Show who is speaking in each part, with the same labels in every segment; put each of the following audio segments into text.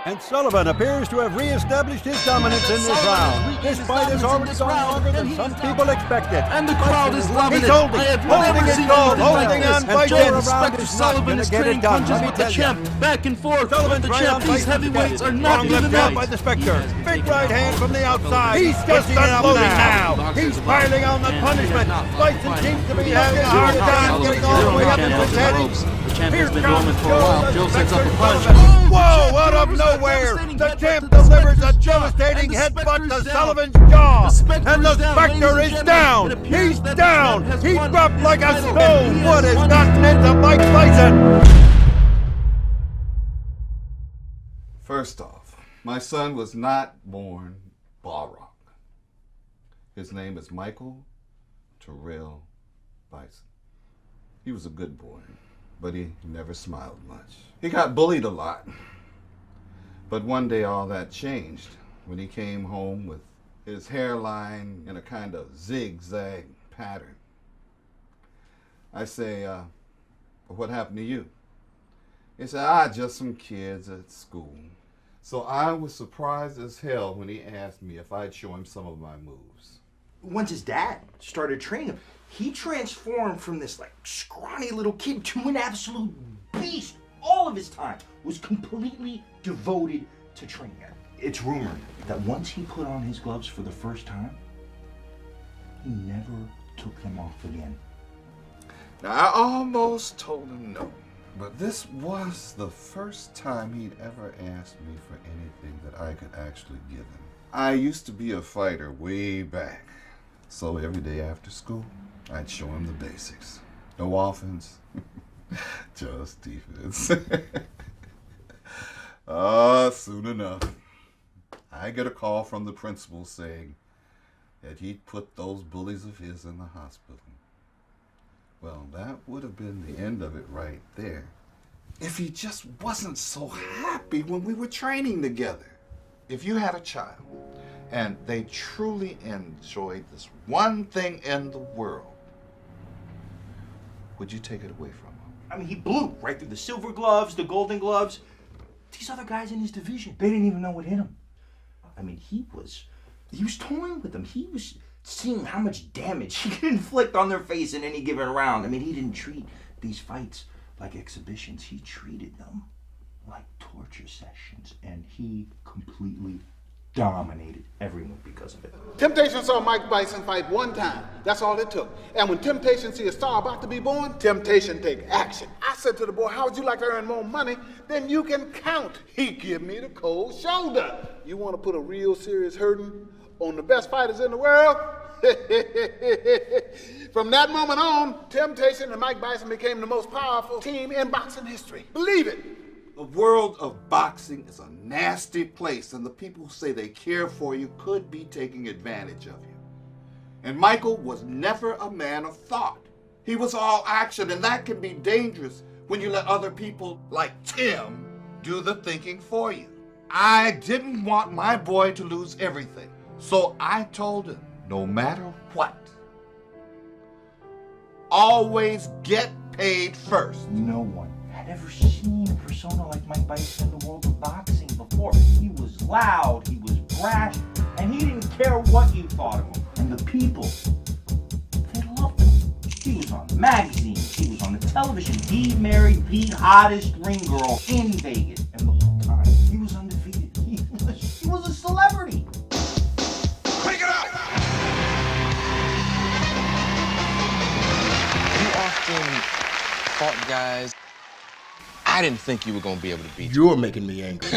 Speaker 1: And Sullivan appears to have re-established his dominance in this round. This fight has already gone longer than some people expected.
Speaker 2: And the crowd is loving it.
Speaker 1: Holding his gold, holding on,
Speaker 2: Joe respects Sullivan's trading punches with the champ. Back and forth with the champ. These heavyweights are not giving up.
Speaker 1: By the Spectre. Big right hand from the outside. He's just unloading now. He's piling on the punishment. Bison seems to be having a hard time getting all the way up to his head.
Speaker 2: The champ has been dormant for a while. Joe sets up a punch.
Speaker 1: Whoa, out of nowhere! The champ delivers a devastating headbutt to Sullivan's jaw! And the Spectre is down! He's down! He dropped like a stone! What has gotten into Mike Bison?
Speaker 3: First off, my son was not born Balrog. His name is Michael Terrell Bison. He was a good boy, but he never smiled much. He got bullied a lot. But one day all that changed when he came home with his hairline in a kind of zigzag pattern. I say, what happened to you? He said, just some kids at school. So I was surprised as hell when he asked me if I'd show him some of my moves.
Speaker 4: Once his dad started training him, he transformed from this like scrawny little kid to an absolute beast. All of his time was completely devoted to training. It's rumored that once he put on his gloves for the first time, he never took them off again.
Speaker 3: Now, I almost told him no, but this was the first time he'd ever asked me for anything that I could actually give him. I used to be a fighter way back, so every day after school, I'd show him the basics. No offense. Just defense. Soon enough, I get a call from the principal saying that he'd put those bullies of his in the hospital. Well, that would have been the end of it right there if he just wasn't so happy when we were training together. If you had a child and they truly enjoyed this one thing in the world, would you take it away from him?
Speaker 4: I mean, he blew right through the silver gloves, the golden gloves. These other guys in his division, they didn't even know what hit him. I mean, he was toying with them. He was seeing how much damage he could inflict on their face in any given round. I mean, he didn't treat these fights like exhibitions. He treated them like torture sessions, and he completely dominated everyone because of it.
Speaker 5: Temptation saw Mike Bison fight one time. That's all it took. And when Temptation see a star about to be born, Temptation take action. I said to the boy, how would you like to earn more money than you can count? He give me the cold shoulder. You want to put a real serious hurting on the best fighters in the world? From that moment on, Temptation and Mike Bison became the most powerful team in boxing history. Believe it.
Speaker 3: The world of boxing is a nasty place, and the people who say they care for you could be taking advantage of you. And Michael was never a man of thought. He was all action, and that can be dangerous when you let other people like Tim do the thinking for you. I didn't want my boy to lose everything, so I told him, no matter what, always get paid first.
Speaker 4: No one had ever seen a persona like Mike Bison in the world of boxing before. He was loud, he was brash, and he didn't care what you thought of him. And the people, they loved him. He was on magazines, he was on the television. He married the hottest ring girl in Vegas. And the whole time, he was undefeated. He was a celebrity.
Speaker 3: Pick it up!
Speaker 6: You often fought guys I didn't think you were going to be able to beat.
Speaker 7: You're making me angry.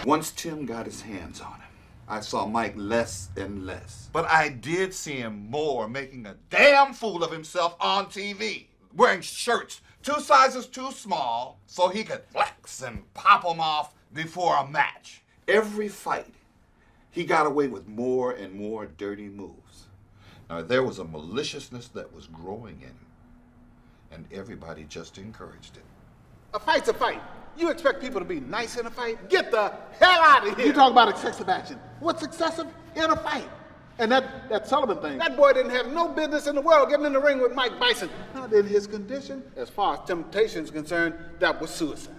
Speaker 3: Once Tim got his hands on him, I saw Mike less and less. But I did see him more, making a damn fool of himself on TV, wearing shirts 2 sizes too small so he could flex and pop them off before a match. Every fight, he got away with more and more dirty moves. Now, there was a maliciousness that was growing in him, and everybody just encouraged it.
Speaker 5: A fight's a fight. You expect people to be nice in a fight? Get the hell out of here. You talk about excessive action. What's excessive in a fight? And that Sullivan thing, that boy didn't have no business in the world getting in the ring with Mike Bison. Not in his condition. As far as temptation's concerned, that was suicide.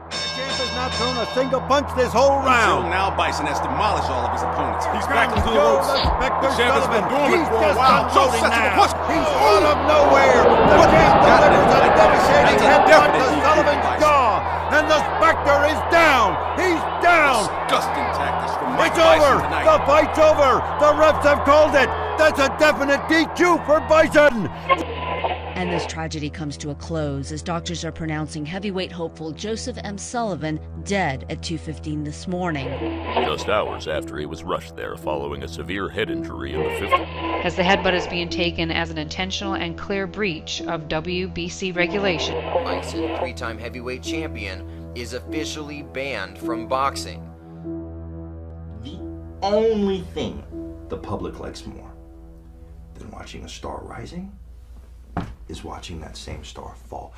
Speaker 1: The champ has not thrown a single punch this whole
Speaker 7: Until
Speaker 1: round.
Speaker 7: now, Bison has demolished all of his opponents. He's back
Speaker 1: Comes
Speaker 7: into the
Speaker 1: Joe
Speaker 7: ropes.
Speaker 1: the Spectre
Speaker 7: The champ has been
Speaker 1: Sullivan.
Speaker 7: dormant
Speaker 1: He's
Speaker 7: for a
Speaker 1: just
Speaker 7: while. Joe
Speaker 1: unloading
Speaker 7: sets up a
Speaker 1: now.
Speaker 7: push.
Speaker 1: He's out of nowhere. The champ delivers a devastating
Speaker 7: That's a
Speaker 1: headbutt
Speaker 7: definite
Speaker 1: to
Speaker 7: DQ,
Speaker 1: Sullivan's
Speaker 7: Bison.
Speaker 1: jaw. And the Spectre is down. He's down.
Speaker 7: Disgusting tactics from Mike
Speaker 1: It's
Speaker 7: Bison
Speaker 1: over.
Speaker 7: tonight.
Speaker 1: The fight's over. The refs have called it. That's a definite DQ for Bison.
Speaker 8: And this tragedy comes to a close as doctors are pronouncing heavyweight hopeful Joseph M. Sullivan dead at 2:15 this morning.
Speaker 9: Just hours after he was rushed there following a severe head injury in the 50s.
Speaker 10: As the headbutt is being taken as an intentional and clear breach of WBC regulation.
Speaker 11: Bison, three-time heavyweight champion, is officially banned from boxing.
Speaker 4: The only thing the public likes more than watching a star rising is watching that same star fall.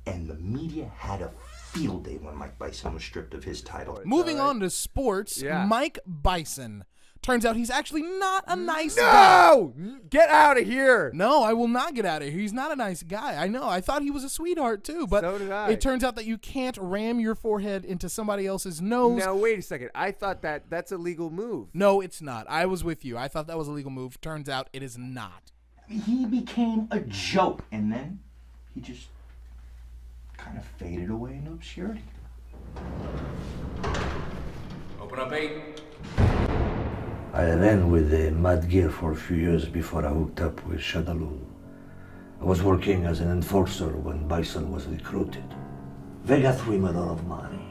Speaker 4: And the media had a field day when Mike Bison was stripped of his title.
Speaker 12: Moving on to sports,
Speaker 13: Yeah.
Speaker 12: Mike Bison. Turns out he's actually not a nice guy.
Speaker 13: No! Get out of here!
Speaker 12: No, I will not get out of here. He's not a nice guy. I know. I thought he was a sweetheart too, but
Speaker 13: So did I.
Speaker 12: it turns out that you can't ram your forehead into somebody else's nose.
Speaker 13: Now, wait a second. I thought that's a legal move.
Speaker 12: No, it's not. I was with you. I thought that was a legal move. Turns out it is not.
Speaker 4: He became a joke, and then he just kind of faded away into obscurity.
Speaker 7: Open up 8.
Speaker 14: I ran with Mad Gear for a few years before I hooked up with Shadaloo. I was working as an enforcer when Bison was recruited. Vega threw him a lot of money.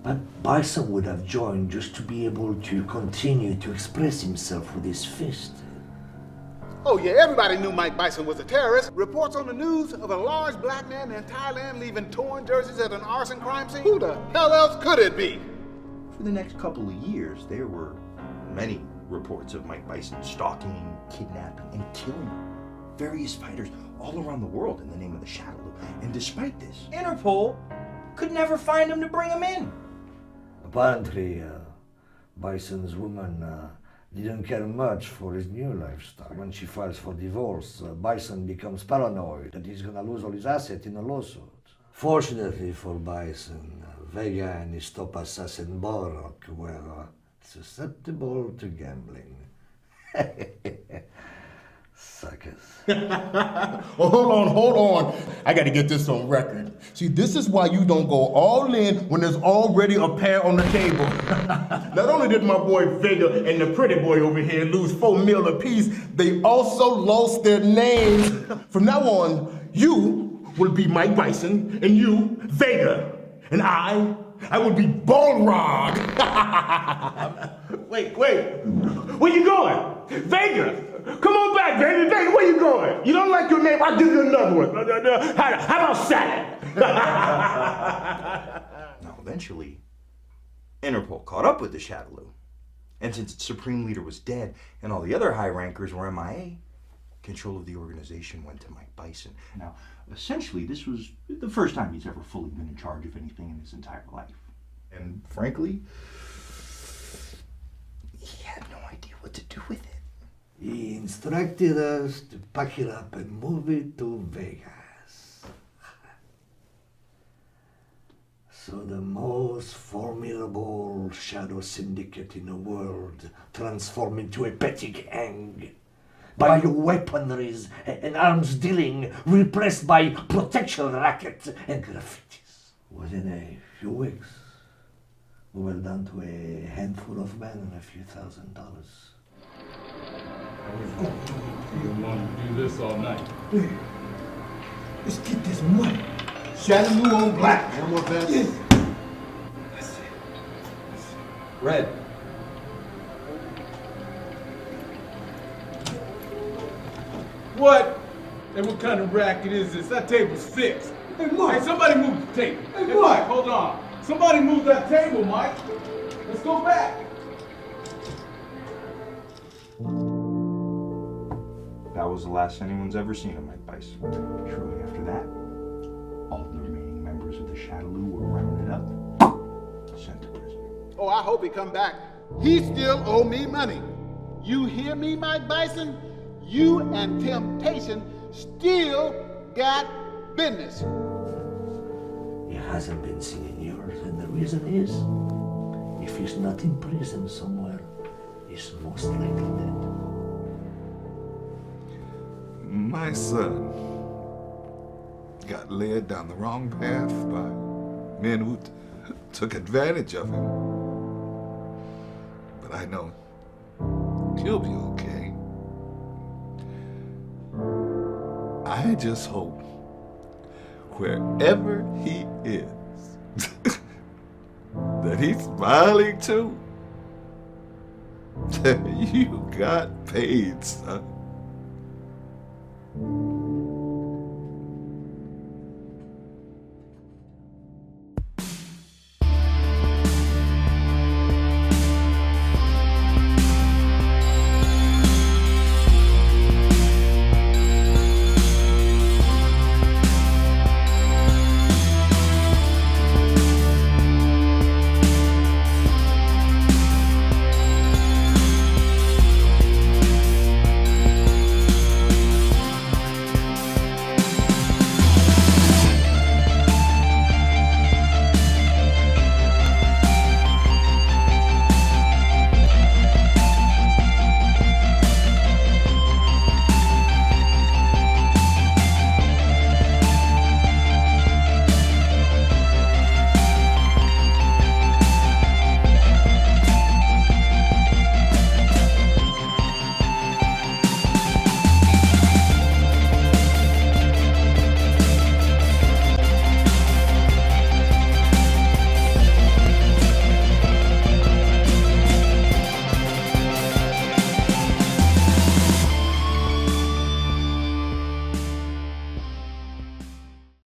Speaker 14: But Bison would have joined just to be able to continue to express himself with his fist.
Speaker 5: Oh yeah, everybody knew Mike Bison was a terrorist. Reports on the news of a large black man in Thailand leaving torn jerseys at an arson crime scene. Who the hell else could it be?
Speaker 4: For the next couple of years, there were many reports of Mike Bison stalking, kidnapping, and killing various fighters all around the world in the name of the Shadaloo. And despite this, Interpol could never find him to bring him in.
Speaker 14: Apparently, Bison's woman didn't care much for his new lifestyle. When she files for divorce, Bison becomes paranoid that he's gonna lose all his assets in a lawsuit. Fortunately for Bison, Vega and his top assassin Balrog were susceptible to gambling. Suckers.
Speaker 15: Oh, hold on. I got to get this on record. See, this is why you don't go all in when there's already a pair on the table. Not only did my boy Vega and the pretty boy over here lose $4 million apiece, they also lost their names. From now on, you will be Mike Bison, and you, Vega, and I will be Balrog. Wait. Where you going? Vega! Come on back, baby. Vega, where you going? You don't like your name? I'll give you another one. How about salad?
Speaker 4: Now, eventually, Interpol caught up with the Shadaloo. And since its supreme leader was dead and all the other high rankers were MIA, control of the organization went to Mike Bison. Now, essentially, this was the first time he's ever fully been in charge of anything in his entire life. And frankly, he had no idea what to do with it.
Speaker 14: He instructed us to pack it up and move it to Vegas. So the most formidable shadow syndicate in the world transformed into a petty gang. Bioweaponries and arms dealing repressed by protection rackets and graffitis. Within a few weeks, we were down to a handful of men and a few $1,000.
Speaker 15: You want to do this all night. Let's get this money. Shadaloo on black. One more pass. Yeah. That's it.
Speaker 6: Red.
Speaker 15: What? Hey, what kind of racket is this? That table's fixed. Hey, Mike. Hey, somebody move the table. Hey, Mike, hold on. Somebody move that table, Mike. Let's go back.
Speaker 4: That was the last anyone's ever seen of Mike Bison. Shortly after that, all the remaining members of the Shadaloo were rounded up, sent to prison.
Speaker 5: Oh, I hope he come back he still owe me money. You hear me, Mike Bison? You and Temptation still got business.
Speaker 14: He hasn't been seeing yours, and the reason is, if he's not in prison somewhere, he's most likely dead.
Speaker 3: My son got led down the wrong path by men who took advantage of him. But I know he'll be okay. I just hope wherever he is that he's smiling too. You got paid, son.